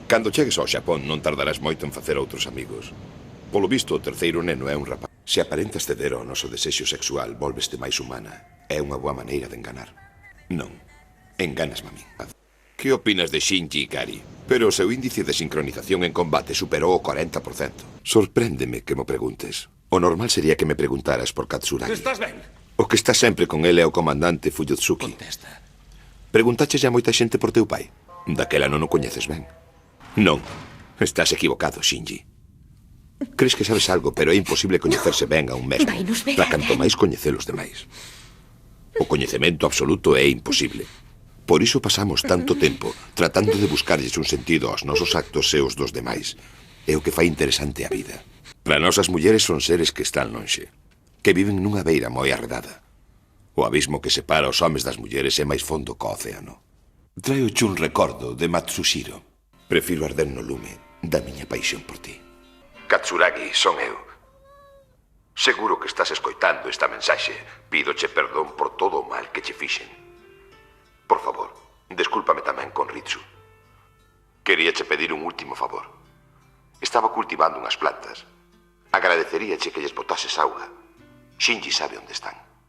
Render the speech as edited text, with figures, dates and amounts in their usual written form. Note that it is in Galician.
Cando chegues ao Xapón non tardarás moito en facer outros amigos. Polo visto, o terceiro neno é un rapaz. Se aparentas ceder ao noso desexo sexual, volveste máis humana. É unha boa maneira de enganar. Non, enganasme a min. Que opinas de Shinji Ikari? Pero o seu índice de sincronización en combate superou o 40%. Sorpréndeme que mo preguntes. O normal sería que me preguntaras por Katsuragi. Estás ben? O que está sempre con ele é o comandante Fuyutsuki. Contesta. Preguntaches a moita xente por teu pai? Daquela non o coñeces ben. Non, estás equivocado, Shinji. Crees que sabes algo, pero é imposible coñecerse ben a un mesmo. Vainos ver, Para canto máis coñecelos demais. O coñecemento absoluto é imposible. Por iso pasamos tanto tempo tratando de buscarlles un sentido aos nosos actos e os dos demais. É o que fai interesante a vida. Para nós as mulleres son seres que están lonxe, que viven nunha beira moi arredada. O abismo que separa os homes das mulleres é máis fondo que o océano. Traio-che un recordo de Matsushiro. Prefiro arder no lume da miña paixón por ti. Katsuragi, son eu. Seguro que estás escoitando esta mensaxe. Pídoche perdón por todo o mal que che fixen. Por favor, descúlpame tamén con Ritsu. Queríache pedir un último favor. Estaba cultivando unhas plantas. Agradeceríache que lles botases auga. Shinji sabe onde están.